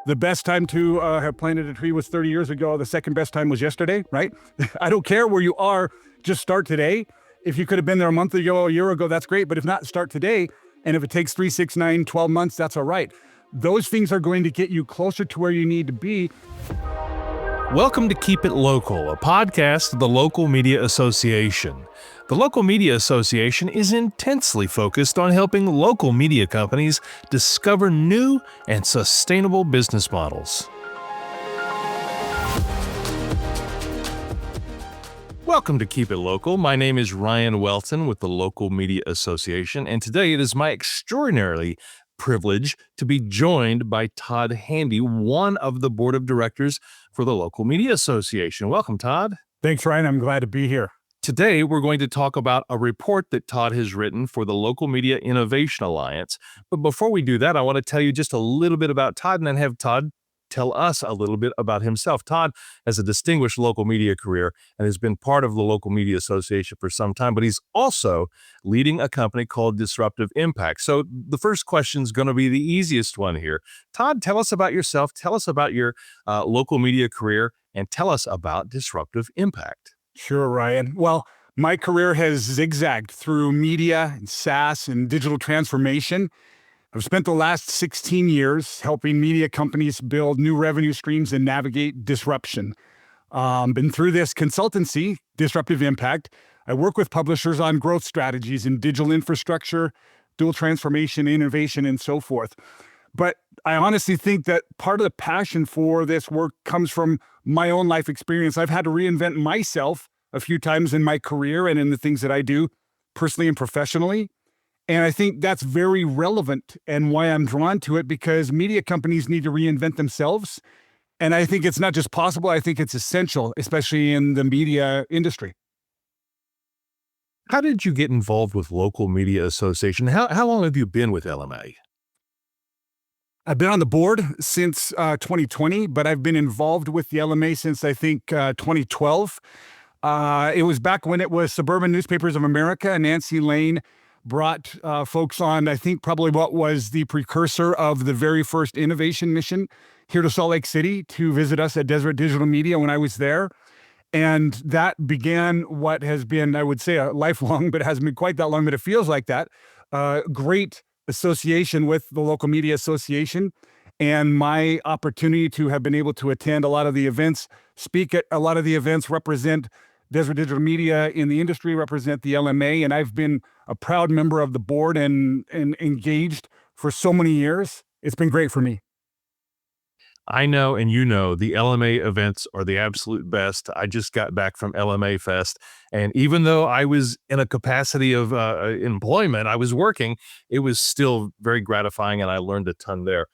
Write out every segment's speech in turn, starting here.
The best time to have planted a tree was 30 years ago. The second best time was yesterday, right? I don't care where you are, just start today. If you could have been there a month ago, a year ago, that's great. But if not, start today. And if it takes 3, 6, 9, 12 months, that's all right. Those things are going to get you closer to where you need to be. Welcome to Keep It Local, a podcast of the Local Media Association. The Local Media Association is intensely focused on helping local media companies discover new and sustainable business models. Welcome to Keep It Local. My name is Ryan Welton with the Local Media Association, and today it is my extraordinarily privilege to be joined by Todd Handy, one of the board of directors for the Local Media Association. Welcome, Todd. Thanks, Ryan. I'm glad to be here. Today, we're going to talk about a report that Todd has written for the Local Media Innovation Alliance. But before we do that, I want to tell you just a little bit about Todd and then have Todd tell us a little bit about himself. Todd has a distinguished local media career and has been part of the Local Media Association for some time, but he's also leading a company called Disruptive Impact. So the first question is going to be the easiest one here. Todd, tell us about yourself, tell us about your local media career, and tell us about Disruptive Impact. Sure, Ryan. Well, my career has zigzagged through media and SaaS and digital transformation. I've spent the last 16 years helping media companies build new revenue streams and navigate disruption. Been through this consultancy, Disruptive Impact. I work with publishers on growth strategies in digital infrastructure, dual transformation, innovation, and so forth. But I honestly think that part of the passion for this work comes from my own life experience. I've had to reinvent myself a few times in my career and in the things that I do personally and professionally. And I think that's very relevant and why I'm drawn to it, because media companies need to reinvent themselves. And I think it's not just possible, I think it's essential, especially in the media industry. How did you get involved with Local Media Association? How long have you been with LMA? I've been on the board since 2020, but I've been involved with the LMA since I think 2012. It was back when it was Suburban Newspapers of America, and Nancy Lane brought folks on, I think probably what was the precursor of the very first innovation mission here to Salt Lake City to visit us at Deseret Digital Media when I was there. And that began what has been, I would say, a lifelong, but it hasn't been quite that long, but it feels like that. Great association with the Local Media Association, and my opportunity to have been able to attend a lot of the events, speak at a lot of the events, represent Deseret Digital Media in the industry, represent the LMA, and I've been a proud member of the board and engaged for so many years. It's been great for me. I know, and you know, the LMA events are the absolute best. I just got back from LMA Fest, and even though I was in a capacity of employment, I was working, it was still very gratifying, and I learned a ton there.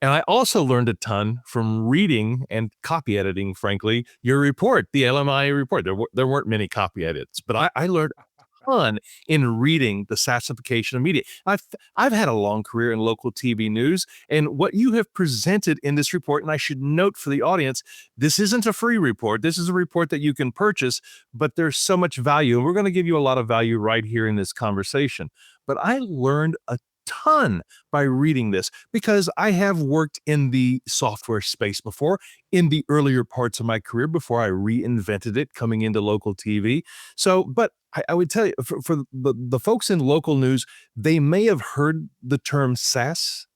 And I also learned a ton from reading and copy editing, frankly, your report, the LMI report. There weren't many copy edits, but I learned a ton in reading the SaaS-ification of Media. I've had a long career in local TV news, and what you have presented in this report, and I should note for the audience, this isn't a free report. This is a report that you can purchase, but there's so much value, and we're going to give you a lot of value right here in this conversation. But I learned a ton by reading this because I have worked in the software space before in the earlier parts of my career before I reinvented it coming into local TV. So, but I would tell you for the folks in local news, they may have heard the term SaaS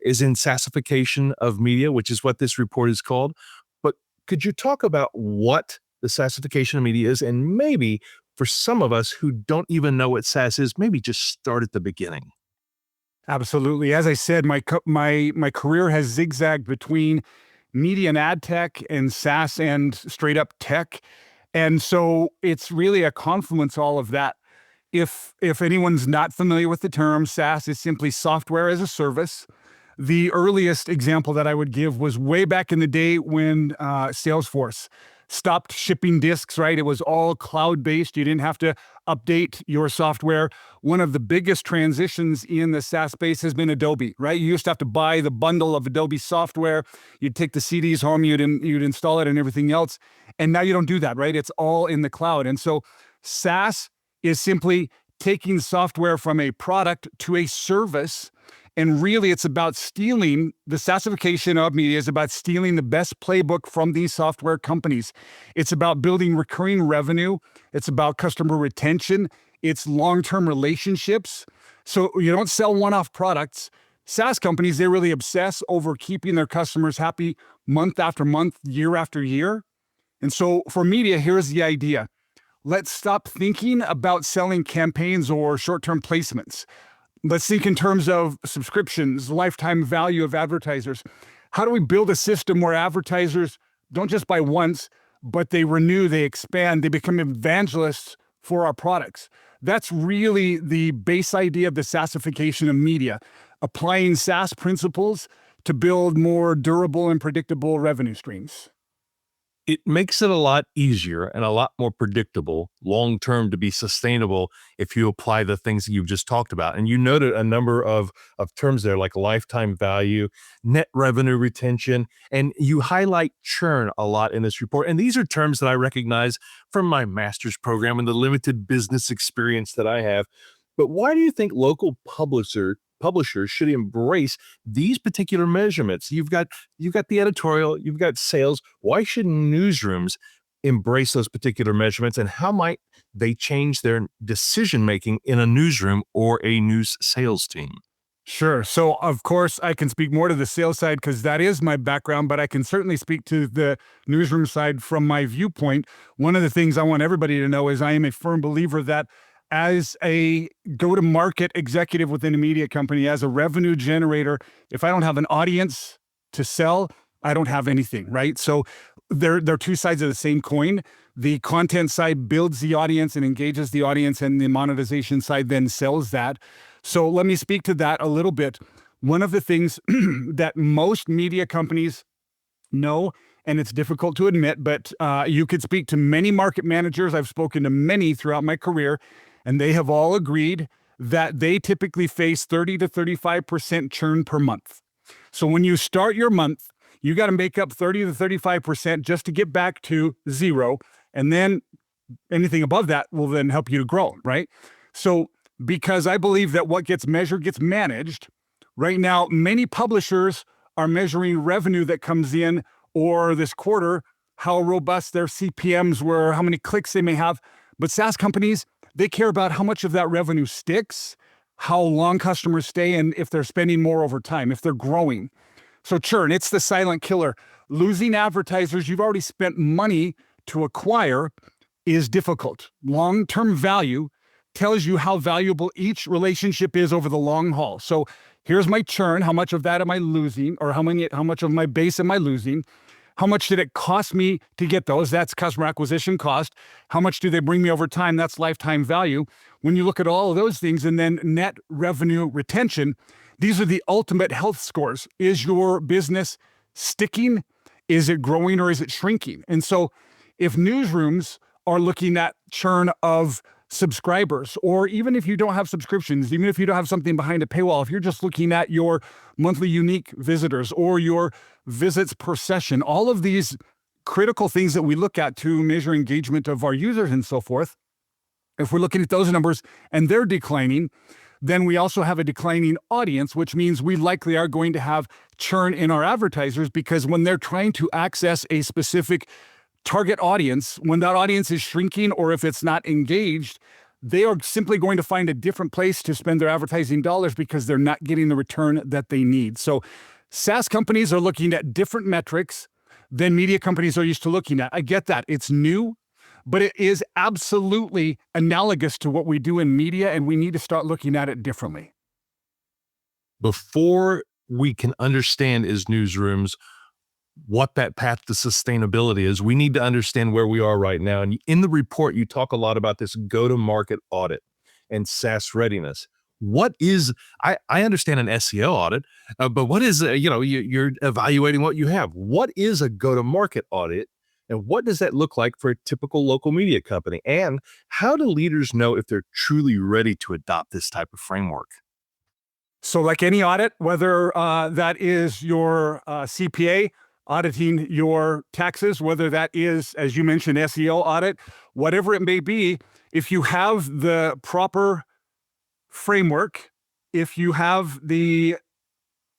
is in SaaS-ification of Media, which is what this report is called. But could you talk about what the SaaS-ification of Media is, and maybe for some of us who don't even know what SaaS is, maybe just start at the beginning? Absolutely. As I said, my career has zigzagged between media and ad tech and SaaS and straight up tech. And so it's really a confluence, all of that. If anyone's not familiar with the term, SaaS is simply software as a service. The earliest example that I would give was way back in the day when Salesforce stopped shipping disks, right? It was all cloud-based. You didn't have to update your software. One of the biggest transitions in the SaaS space has been Adobe, right? You used to have to buy the bundle of Adobe software. You'd take the CDs home, you'd install it and everything else. And now you don't do that, right? It's all in the cloud. And so SaaS is simply taking software from a product to a service And really, it's about stealing the SaaS-ification of media is about stealing the best playbook from these software companies. It's about building recurring revenue. It's about customer retention. It's long-term relationships. So you don't sell one-off products. SaaS companies, they really obsess over keeping their customers happy month after month, year after year. And so for media, here's the idea. Let's stop thinking about selling campaigns or short-term placements. Let's think in terms of subscriptions, lifetime value of advertisers. How do we build a system where advertisers don't just buy once, but they renew, they expand, they become evangelists for our products? That's really the base idea of the SaaS-ification of media, applying SaaS principles to build more durable and predictable revenue streams. It makes it a lot easier and a lot more predictable long-term to be sustainable if you apply the things that you've just talked about. And you noted a number of terms there like lifetime value, net revenue retention, and you highlight churn a lot in this report. And these are terms that I recognize from my master's program and the limited business experience that I have. But why do you think local publishers should embrace these particular measurements? You've got the editorial, you've got sales. Why should newsrooms embrace those particular measurements, and how might they change their decision making in a newsroom or a news sales team? Sure. So, of course, I can speak more to the sales side because that is my background, but I can certainly speak to the newsroom side from my viewpoint. One of the things I want everybody to know is I am a firm believer that as a go-to-market executive within a media company, as a revenue generator, if I don't have an audience to sell, I don't have anything, right? So they're two sides of the same coin. The content side builds the audience and engages the audience, and the monetization side then sells that. So let me speak to that a little bit. One of the things that most media companies know, and it's difficult to admit, but you could speak to many market managers. I've spoken to many throughout my career, and they have all agreed that they typically face 30 to 35% churn per month. So when you start your month, you got to make up 30 to 35% just to get back to zero. And then anything above that will then help you to grow, right? So because I believe that what gets measured gets managed, right now, many publishers are measuring revenue that comes in, or this quarter, how robust their CPMs were, how many clicks they may have. But SaaS companies, they care about how much of that revenue sticks, how long customers stay, and if they're spending more over time, if they're growing. So churn, it's the silent killer. Losing advertisers you've already spent money to acquire is difficult. Long-term value tells you how valuable each relationship is over the long haul. So here's my churn. How much of that am I losing? Or how much of my base am I losing? How much did it cost me to get those? That's customer acquisition cost. How much do they bring me over time? That's lifetime value. When you look at all of those things, and then net revenue retention, these are the ultimate health scores. Is your business sticking? Is it growing, or is it shrinking? And so if newsrooms are looking at churn of subscribers, or even if you don't have subscriptions, even if you don't have something behind a paywall, if you're just looking at your monthly unique visitors or your visits per session, all of these critical things that we look at to measure engagement of our users and so forth, if we're looking at those numbers and they're declining, then we also have a declining audience, which means we likely are going to have churn in our advertisers, because when they're trying to access a specific target audience, when that audience is shrinking or if it's not engaged, they are simply going to find a different place to spend their advertising dollars because they're not getting the return that they need. So SaaS companies are looking at different metrics than media companies are used to looking at. I get that. It's new, but it is absolutely analogous to what we do in media, and we need to start looking at it differently. Before we can understand as newsrooms what that path to sustainability is, we need to understand where we are right now. And in the report, you talk a lot about this go-to-market audit and SaaS readiness. What is, I understand an SEO audit, but what is, you're evaluating what you have. What is a go-to-market audit, and what does that look like for a typical local media company? And how do leaders know if they're truly ready to adopt this type of framework? So like any audit, whether that is your CPA, auditing your taxes, whether that is, as you mentioned, SEO audit, whatever it may be, if you have the proper framework, if you have the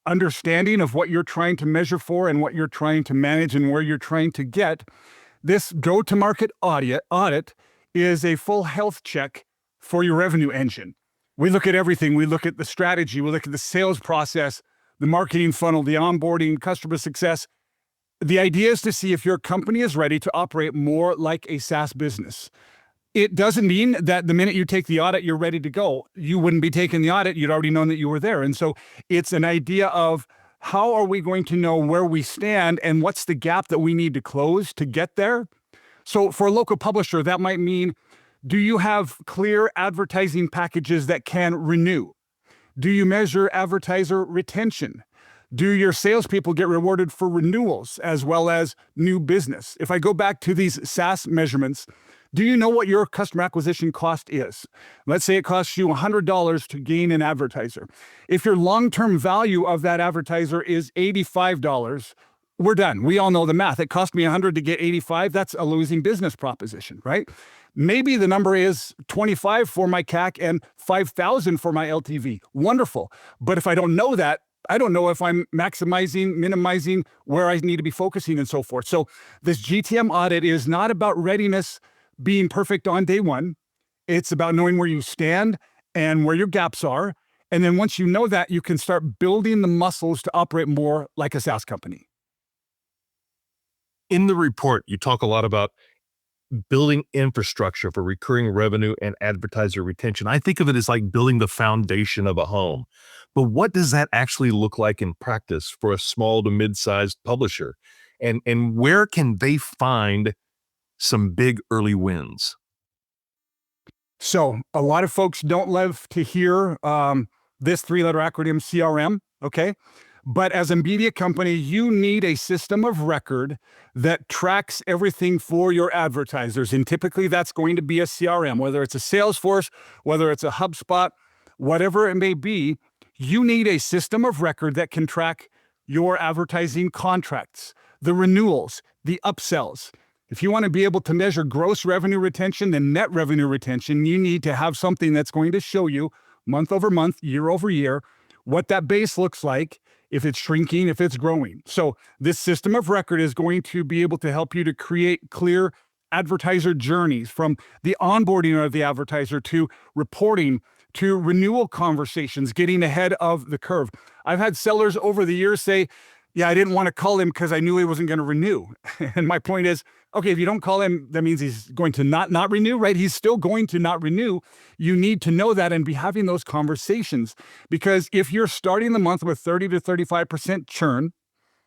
understanding of what you're trying to measure for and what you're trying to manage and where you're trying to get, this go-to-market audit is a full health check for your revenue engine. We look at everything. We look at the strategy. We look at the sales process, the marketing funnel, the onboarding, customer success. The idea is to see if your company is ready to operate more like a SaaS business. It doesn't mean that the minute you take the audit, you're ready to go. You wouldn't be taking the audit. You'd already known that you were there. And so it's an idea of how are we going to know where we stand and what's the gap that we need to close to get there? So for a local publisher, that might mean, do you have clear advertising packages that can renew? Do you measure advertiser retention? Do your salespeople get rewarded for renewals as well as new business? If I go back to these SaaS measurements, do you know what your customer acquisition cost is? Let's say it costs you $100 to gain an advertiser. If your long-term value of that advertiser is $85, we're done. We all know the math. It cost me $100 to get 85. That's a losing business proposition, right? Maybe the number is 25 for my CAC and 5,000 for my LTV. Wonderful. But if I don't know that, I don't know if I'm maximizing, minimizing, where I need to be focusing and so forth. So this GTM audit is not about readiness being perfect on day one. It's about knowing where you stand and where your gaps are. And then once you know that, you can start building the muscles to operate more like a SaaS company. In the report, you talk a lot about building infrastructure for recurring revenue and advertiser retention. I think of it as like building the foundation of a home. But what does that actually look like in practice for a small to mid-sized publisher? And where can they find some big early wins? So a lot of folks don't love to hear this three-letter acronym CRM, okay? But as a media company, you need a system of record that tracks everything for your advertisers. And typically that's going to be a CRM, whether it's a Salesforce, whether it's a HubSpot, whatever it may be. You need a system of record that can track your advertising contracts, the renewals, the upsells. If you want to be able to measure gross revenue retention and net revenue retention, you need to have something that's going to show you month over month, year over year, what that base looks like, if it's shrinking, if it's growing. So this system of record is going to be able to help you to create clear advertiser journeys from the onboarding of the advertiser to reporting to renewal conversations, getting ahead of the curve. I've had sellers over the years say, yeah, I didn't want to call him because I knew he wasn't going to renew. And my point is, okay, if you don't call him, that means he's going to not renew, right? He's still going to not renew. You need to know that and be having those conversations. Because if you're starting the month with 30 to 35% churn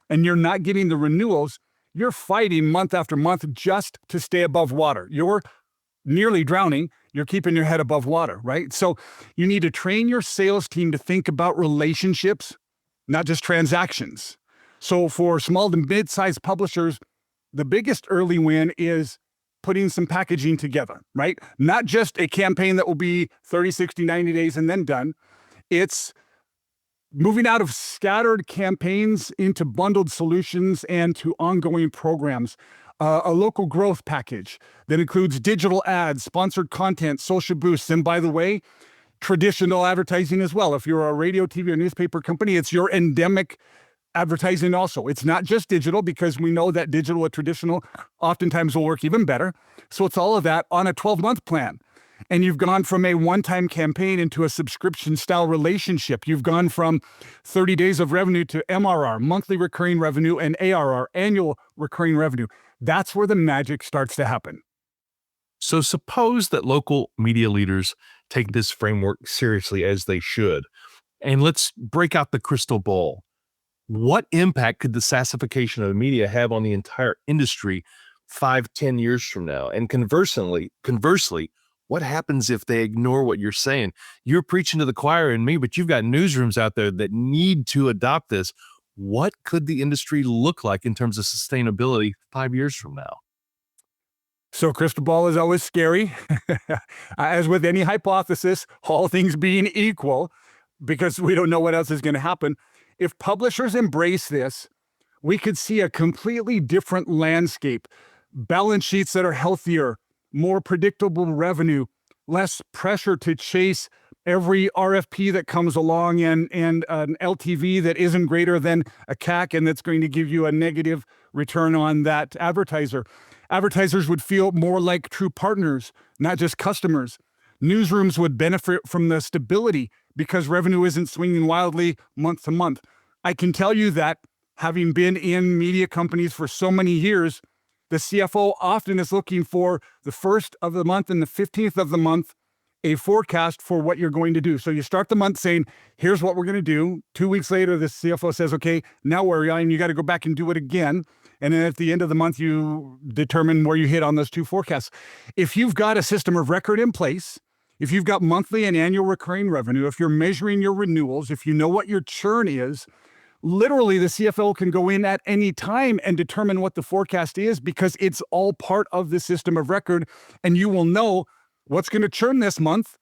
and you're not getting the renewals, you're fighting month after month just to stay above water. You're nearly drowning. You're keeping your head above water, right? So you need to train your sales team to think about relationships, not just transactions. So for small to mid-sized publishers, the biggest early win is putting some packaging together, right? Not just a campaign that will be 30, 60, 90 days and then done. It's moving out of scattered campaigns into bundled solutions and to ongoing programs. A local growth package that includes digital ads, sponsored content, social boosts, and by the way, traditional advertising as well. If you're a radio, TV, or newspaper company, it's your endemic advertising also. It's not just digital, because we know that digital or traditional oftentimes will work even better. So it's all of that on a 12-month plan. And you've gone from a one-time campaign into a subscription-style relationship. You've gone from 30 days of revenue to MRR, monthly recurring revenue, and ARR, annual recurring revenue. That's where the magic starts to happen. So suppose that local media leaders take this framework seriously, as they should. And let's break out the crystal ball. What impact could the SaaS-ification of media have on the entire industry 5-10 years from now? And conversely, what happens if they ignore what you're saying? You're preaching to the choir and me, but you've got newsrooms out there that need to adopt this. What could the industry look like in terms of sustainability 5 years from now? So crystal ball is always scary. As with any hypothesis, all things being equal, because we don't know what else is going to happen. If publishers embrace this, we could see a completely different landscape. Balance sheets that are healthier, more predictable revenue, less pressure to chase every RFP that comes along and an LTV that isn't greater than a CAC and that's going to give you a negative return on that advertiser. Advertisers would feel more like true partners, not just customers. Newsrooms would benefit from the stability because revenue isn't swinging wildly month to month. I can tell you that having been in media companies for so many years, the CFO often is looking for the first of the month and the 15th of the month a forecast for what you're going to do. So you start the month saying, here's what we're going to do. 2 weeks later, the CFO says, okay, now where are you? And you got to go back and do it again. And then at the end of the month, you determine where you hit on those two forecasts. If you've got a system of record in place, if you've got monthly and annual recurring revenue, if you're measuring your renewals, if you know what your churn is, literally the CFO can go in at any time and determine what the forecast is because it's all part of the system of record. And you will know what's going to churn this month.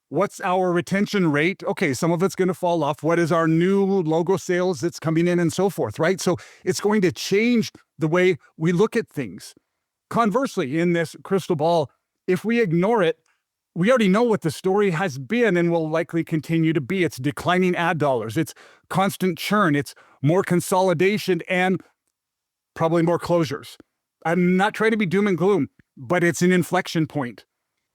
What's our retention rate? Okay, some of it's going to fall off. What is our new logo sales that's coming in and so forth, right? So it's going to change the way we look at things. Conversely, in this crystal ball, if we ignore it, we already know what the story has been and will likely continue to be. It's declining ad dollars. It's constant churn. It's more consolidation and probably more closures. I'm not trying to be doom and gloom, but it's an inflection point.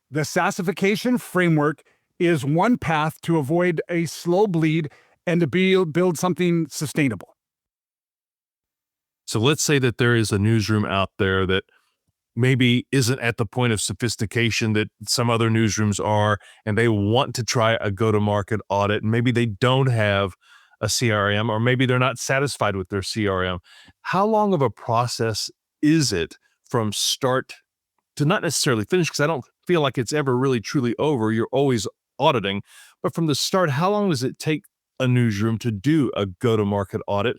The SaaS-ification framework is one path to avoid a slow bleed and to build something sustainable. So let's say that there is a newsroom out there that maybe isn't at the point of sophistication that some other newsrooms are, and they want to try a go-to-market audit, and maybe they don't have a CRM, or maybe they're not satisfied with their CRM. How long of a process is it from start to not necessarily finish? Because I don't feel like it's ever really truly over. You're always auditing, but from the start, how long does it take a newsroom to do a go-to-market audit?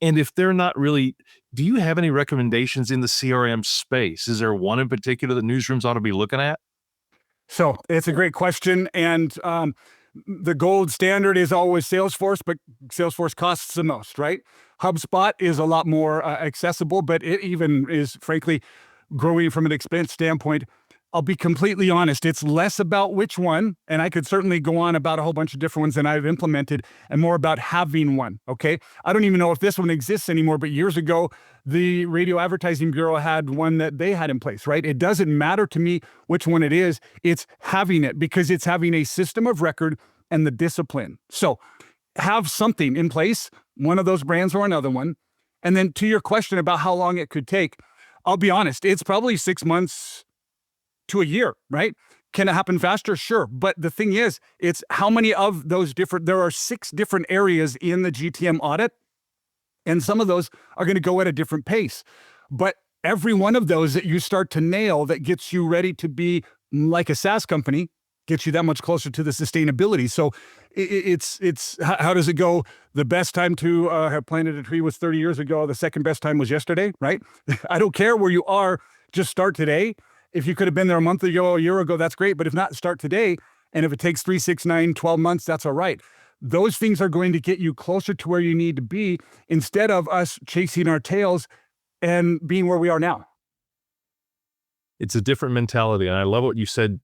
And if they're not really, do you have any recommendations in the CRM space? Is there one in particular that newsrooms ought to be looking at? So it's a great question. And the gold standard is always Salesforce, but Salesforce costs the most, right? HubSpot is a lot more accessible, but it even is, frankly, growing from an expense standpoint. I'll be completely honest, it's less about which one, and I could certainly go on about a whole bunch of different ones that I've implemented, and more about having one, okay? I don't even know if this one exists anymore, but years ago, the Radio Advertising Bureau had one that they had in place, right? It doesn't matter to me which one it is, it's having it, because it's having a system of record and the discipline. So have something in place, one of those brands or another one. And then to your question about how long it could take, I'll be honest, it's probably 6 months to a year, right? Can it happen faster? Sure. But the thing is, it's how many of those there are 6 different areas in the GTM audit, and some of those are going to go at a different pace. But every one of those that you start to nail that gets you ready to be like a SaaS company gets you that much closer to the sustainability. So it's how does it go? The best time to have planted a tree was 30 years ago. The second best time was yesterday, right? I don't care where you are. Just start today. If you could have been there a month ago, a year ago, that's great. But if not, start today. And if it takes 3, 6, 9, 12 months, that's all right. Those things are going to get you closer to where you need to be instead of us chasing our tails and being where we are now. It's a different mentality. And I love what you said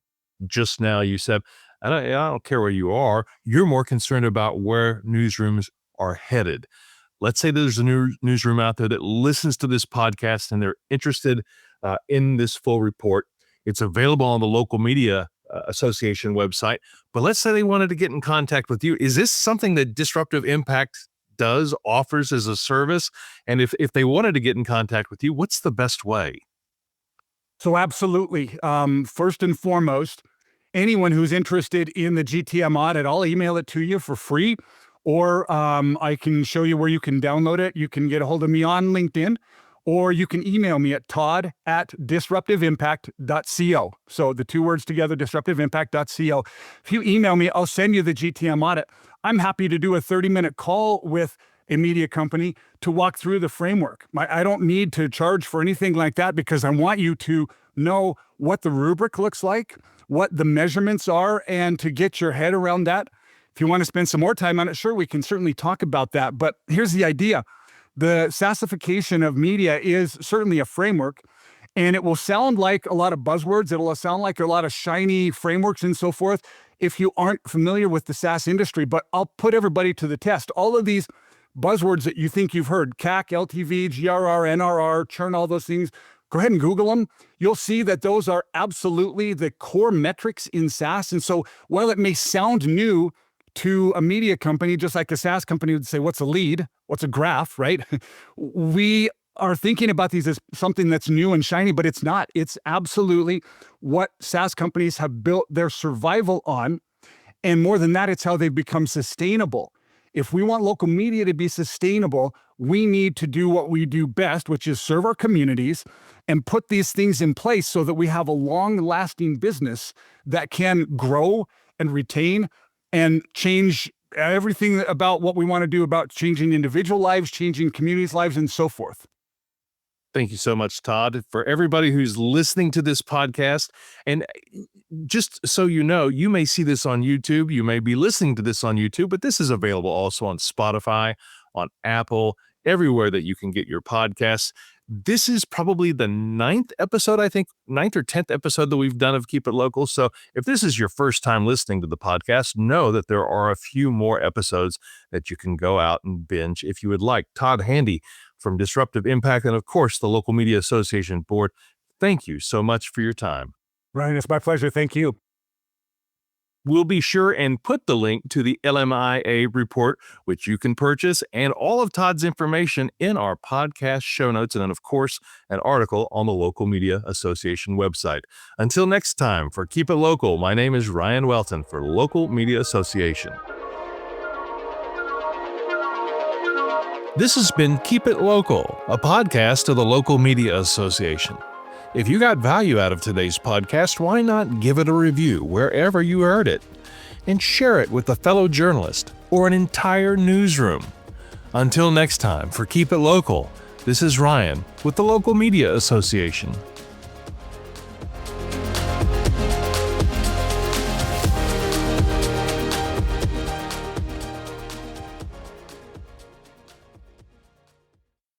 just now. You said, I don't care where you are. You're more concerned about where newsrooms are headed. Let's say there's a new newsroom out there that listens to this podcast and they're interested in this full report. It's available on the local media association website. But let's say they wanted to get in contact with you. Is this something that Disruptive Impact offers as a service? And if they wanted to get in contact with you, what's the best way? So absolutely. First and foremost, anyone who's interested in the GTM audit, I'll email it to you for free, or I can show you where you can download it. You can get a hold of me on LinkedIn, or you can email me at todd@disruptiveimpact.co. So the 2 words together, disruptiveimpact.co. If you email me, I'll send you the GTM audit. I'm happy to do a 30-minute call with a media company to walk through the framework. I don't need to charge for anything like that because I want you to know what the rubric looks like, what the measurements are, and to get your head around that. If you want to spend some more time on it, sure, we can certainly talk about that. But here's the idea. The SaaS-ification of media is certainly a framework, and it will sound like a lot of buzzwords. It'll sound like a lot of shiny frameworks and so forth. if you aren't familiar with the SaaS industry, but I'll put everybody to the test. All of these buzzwords that you think you've heard, CAC, LTV, GRR, NRR, churn, all those things, go ahead and Google them. You'll see that those are absolutely the core metrics in SaaS. And so while it may sound new to a media company, just like a SaaS company would say, what's a lead? What's a graph, right? We are thinking about these as something that's new and shiny, but it's not. It's absolutely what SaaS companies have built their survival on. And more than that, it's how they've become sustainable. If we want local media to be sustainable, we need to do what we do best, which is serve our communities and put these things in place so that we have a long-lasting business that can grow and retain and change everything about what we want to do about changing individual lives, changing communities' lives, and so forth. Thank you so much, Todd. For everybody who's listening to this podcast, and just so you know, you may see this on YouTube, you may be listening to this on YouTube, but this is available also on Spotify, on Apple, everywhere that you can get your podcasts. This is probably the 9th episode, I think, 9th or 10th episode that we've done of Keep It Local. So if this is your first time listening to the podcast, know that there are a few more episodes that you can go out and binge if you would like. Todd Handy from Disruptive Impact, and of course, the Local Media Association Board. Thank you so much for your time. Ryan, it's my pleasure. Thank you. We'll be sure and put the link to the LMIA report, which you can purchase, and all of Todd's information in our podcast show notes, and then, of course, an article on the Local Media Association website. Until next time, for Keep It Local, my name is Ryan Welton for Local Media Association. This has been Keep It Local, a podcast of the Local Media Association. If you got value out of today's podcast, why not give it a review wherever you heard it and share it with a fellow journalist or an entire newsroom? Until next time, for Keep It Local, this is Ryan with the Local Media Association.